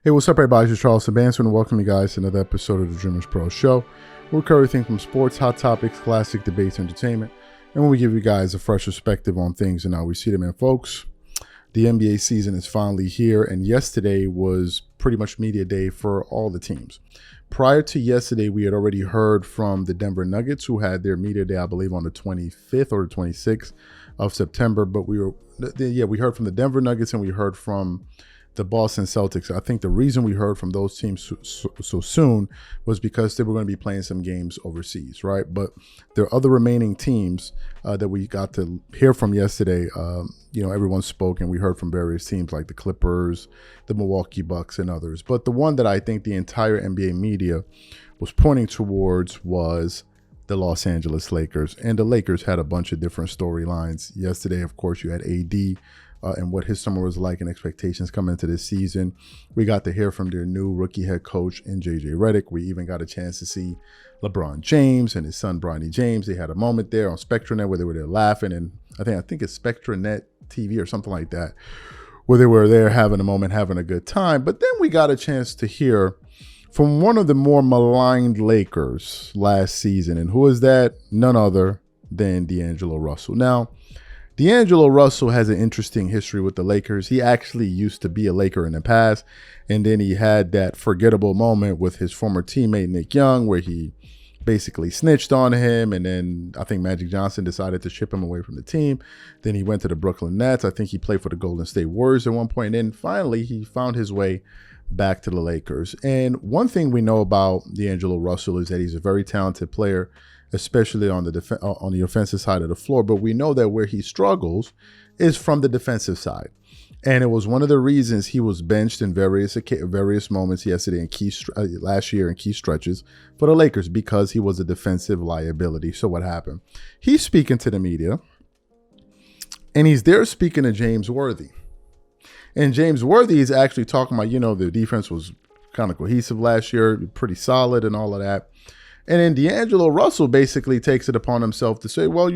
Hey, what's up, everybody? It's Charles Sabanson, and welcome you guys to another episode of the Dreamers Pro Show. We'll cover everything from sports, hot topics, classic debates, entertainment, and we give you guys a fresh perspective on things and how we see them. And folks, the NBA season is finally here, and yesterday was pretty much media day for all the teams. Prior to yesterday, we had already heard from the Denver Nuggets, who had their media day, I believe, on the 25th or the 26th of September. But we heard from the Denver Nuggets and we heard from the Boston Celtics. I think the reason we heard from those teams so soon was because they were going to be playing some games overseas, right? But there are other remaining teams that we got to hear from yesterday. Everyone spoke and we heard from various teams like the Clippers, the Milwaukee Bucks, and others. But the one that I think the entire NBA media was pointing towards was the Los Angeles Lakers. And the Lakers had a bunch of different storylines. Yesterday, of course, you had AD, and what his summer was like and expectations coming into this season. We got to hear from their new rookie head coach in JJ Redick. We even got a chance to see LeBron James and his son Bronny James. They had a moment there on SpectraNet where they were there laughing, and I think it's SpectraNet TV or something like that, where they were there having a moment, having a good time. But then we got a chance to hear from one of the more maligned Lakers last season, and who is that? None other than DAngelo Russell. Now, DAngelo Russell has an interesting history with the Lakers. He actually used to be a Laker in the past, and then he had that forgettable moment with his former teammate Nick Young where he basically snitched on him, and then I think Magic Johnson decided to ship him away from the team. Then he went to the Brooklyn Nets. I think he played for the Golden State Warriors at one point, and then finally he found his way back to the Lakers. And one thing we know about DAngelo Russell is that he's a very talented player, especially on the offensive side of the floor. But we know that where he struggles is from the defensive side. And it was one of the reasons he was benched in various moments yesterday and last year in key stretches for the Lakers, because he was a defensive liability. So what happened? He's speaking to the media, and he's there speaking to James Worthy. And James Worthy is actually talking about, the defense was kind of cohesive last year, pretty solid and all of that. And then DAngelo Russell basically takes it upon himself to say, well,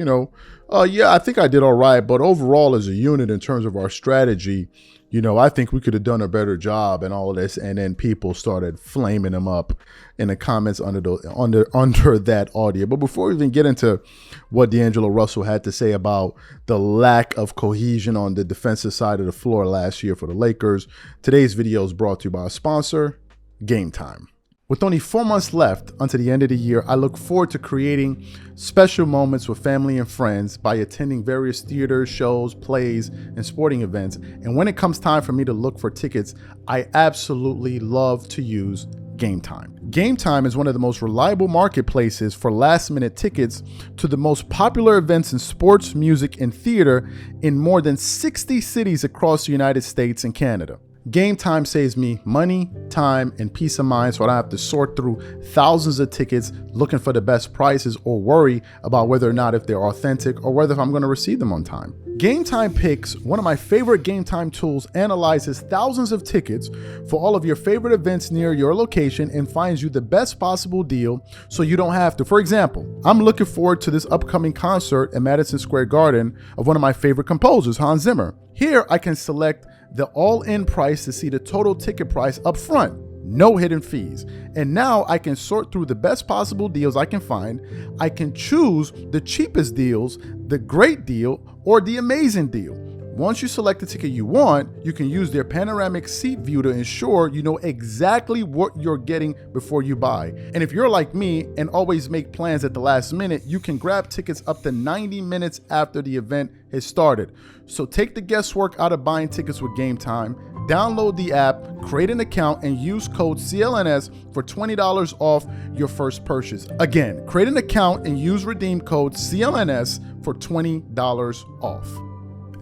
I think I did all right, but overall as a unit in terms of our strategy, I think we could have done a better job and all of this. And then people started flaming him up in the comments under that audio. But before we even get into what DAngelo Russell had to say about the lack of cohesion on the defensive side of the floor last year for the Lakers, today's video is brought to you by our sponsor, Game Time. With only 4 months left until the end of the year, I look forward to creating special moments with family and friends by attending various theaters, shows, plays, and sporting events. And when it comes time for me to look for tickets, I absolutely love to use Game Time. Game Time is one of the most reliable marketplaces for last-minute tickets to the most popular events in sports, music, and theater in more than 60 cities across the United States and Canada. Game Time saves me money, time, and peace of mind, so I don't have to sort through thousands of tickets looking for the best prices or worry about whether or not if they're authentic or whether I'm going to receive them on time. Game Time Picks, one of my favorite Game Time tools, analyzes thousands of tickets for all of your favorite events near your location and finds you the best possible deal so you don't have to. For example, I'm looking forward to this upcoming concert at Madison Square Garden of one of my favorite composers, Hans Zimmer. Here, I can select the all-in price to see the total ticket price up front, no hidden fees. And now I can sort through the best possible deals I can find. I can choose the cheapest deals, the great deal, or the amazing deal. Once you select the ticket you want, you can use their panoramic seat view to ensure you know exactly what you're getting before you buy. And if you're like me and always make plans at the last minute, you can grab tickets up to 90 minutes after the event has started. So take the guesswork out of buying tickets with Game Time. Download the app, create an account, and use code CLNS for $20 off your first purchase. Again, create an account and use redeem code CLNS for $20 off.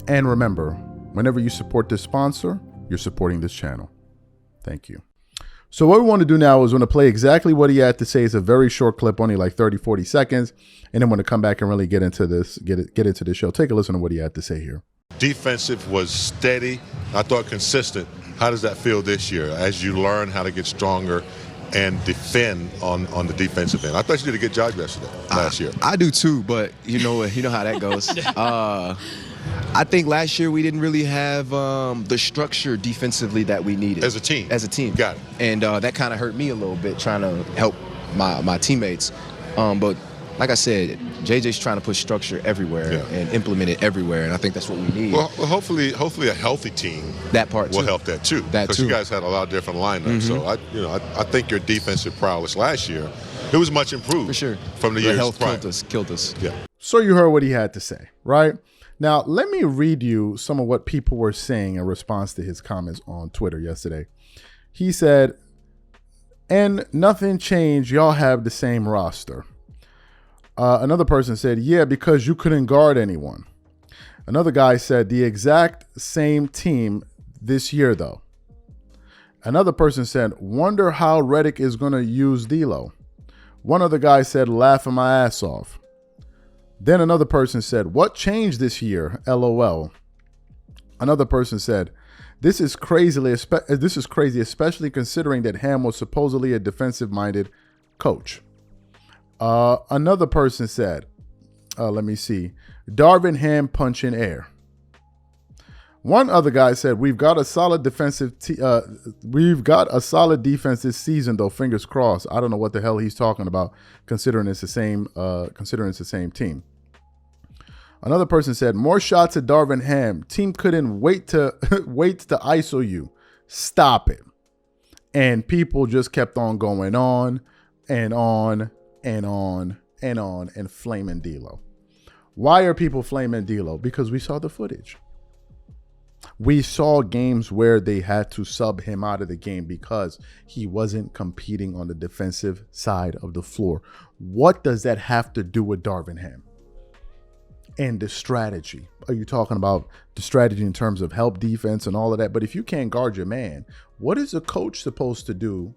And remember, whenever you support this sponsor, you're supporting this channel. Thank you. So what we want to do now is we're going to play exactly what he had to say. It's a very short clip, only like 30, 40 seconds. And then we're going to come back and really get into this, get into the show. Take a listen to what he had to say here. Defensive was steady. I thought consistent. How does that feel this year as you learn how to get stronger and defend on the defensive end? I thought you did a good job last year. I do too, but you know how that goes. I think last year we didn't really have the structure defensively that we needed. As a team. Got it. And that kind of hurt me a little bit trying to help my teammates. But like I said, JJ's trying to put structure everywhere and implement it everywhere, and I think that's what we need. Well, hopefully a healthy team that part will help that too. Because you guys had a lot of different lineups. So I think your defensive prowess last year, it was much improved for sure from the years health prior. killed us. Yeah. So you heard what he had to say, right? Now let me read you some of what people were saying in response to his comments on Twitter yesterday. He said, "And nothing changed. Y'all have the same roster." Another person said, "Yeah, because you couldn't guard anyone." Another guy said, "The exact same team this year, though." Another person said, "Wonder how Redick is going to use D'Lo." One other guy said, "Laughing my ass off." Then another person said, "What changed this year? LOL." Another person said, This is crazy, especially considering that Ham was supposedly a defensive-minded coach." Another person said, let me see, "Darvin Ham punch in air." One other guy said, "We've got a solid defense this season, though. Fingers crossed." I don't know what the hell he's talking about, considering it's the same team. Another person said, "More shots at Darvin Ham. Team couldn't wait to ISO you. Stop it." And people just kept on going on and on and on and on and flaming D'Lo. Why are people flaming D'Lo? Because we saw the footage. We saw games where they had to sub him out of the game because he wasn't competing on the defensive side of the floor. What does that have to do with Darvin Ham? And the strategy. Are you talking about the strategy in terms of help defense and all of that? But if you can't guard your man, what is a coach supposed to do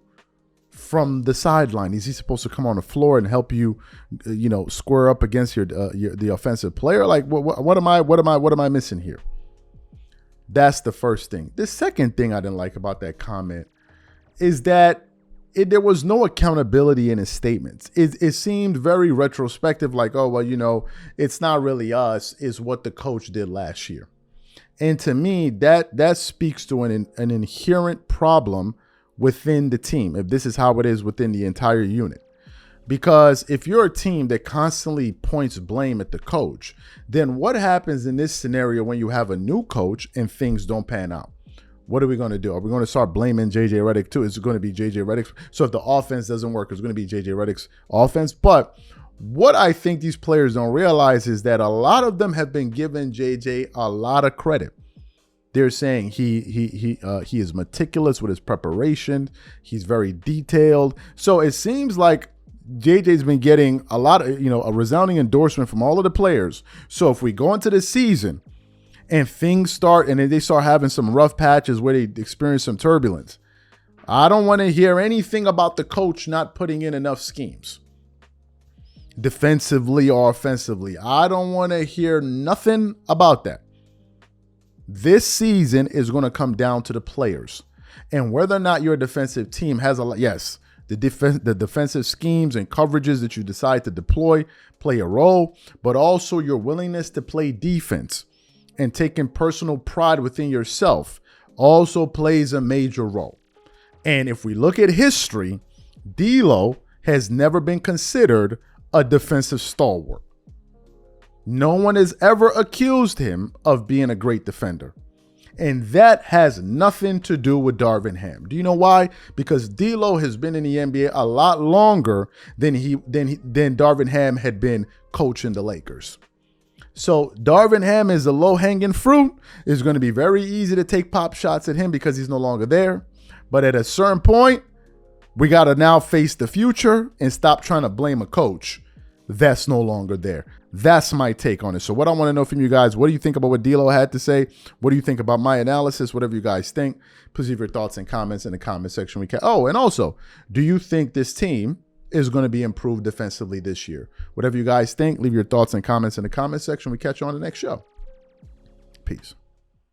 from the sideline? Is he supposed to come on the floor and help you, square up against the offensive player? Like, what am I missing here? That's the first thing. The second thing I didn't like about that comment is that there was no accountability in his statements. It seemed very retrospective, like, oh, well, it's not really us, it's what the coach did last year. And to me, that speaks to an inherent problem within the team, if this is how it is within the entire unit. Because if you're a team that constantly points blame at the coach, then what happens in this scenario when you have a new coach and things don't pan out? What are we going to do? Are we going to start blaming JJ Redick too? Is it going to be JJ Redick? So if the offense doesn't work, it's going to be JJ Redick's offense. But what I think these players don't realize is that a lot of them have been giving JJ a lot of credit. They're saying he is meticulous with his preparation. He's very detailed. So it seems like JJ's been getting a lot of, a resounding endorsement from all of the players. So if we go into the season and things start and they start having some rough patches where they experience some turbulence, I don't want to hear anything about the coach not putting in enough schemes, defensively or offensively. I don't want to hear nothing about that. This season is going to come down to the players and whether or not your defensive team has the defensive schemes and coverages that you decide to deploy play a role, but also your willingness to play defense and taking personal pride within yourself also plays a major role. And if we look at history, D'Lo has never been considered a defensive stalwart. No one has ever accused him of being a great defender. And that has nothing to do with Darvin Ham. Do you know why? Because D'Lo has been in the NBA a lot longer than Darvin Ham had been coaching the Lakers. So Darvin Ham is the low-hanging fruit. It's going to be very easy to take pop shots at him because he's no longer there. But at a certain point, we got to now face the future and stop trying to blame a coach that's no longer there. That's my take on it. So what I want to know from you guys, what do you think about what D'Lo had to say? What do you think about my analysis? Whatever you guys think, please leave your thoughts and comments in the comment section. Oh, and also, do you think this team is going to be improved defensively this year? Whatever you guys think, leave your thoughts and comments in the comment section. We catch you on the next show. Peace.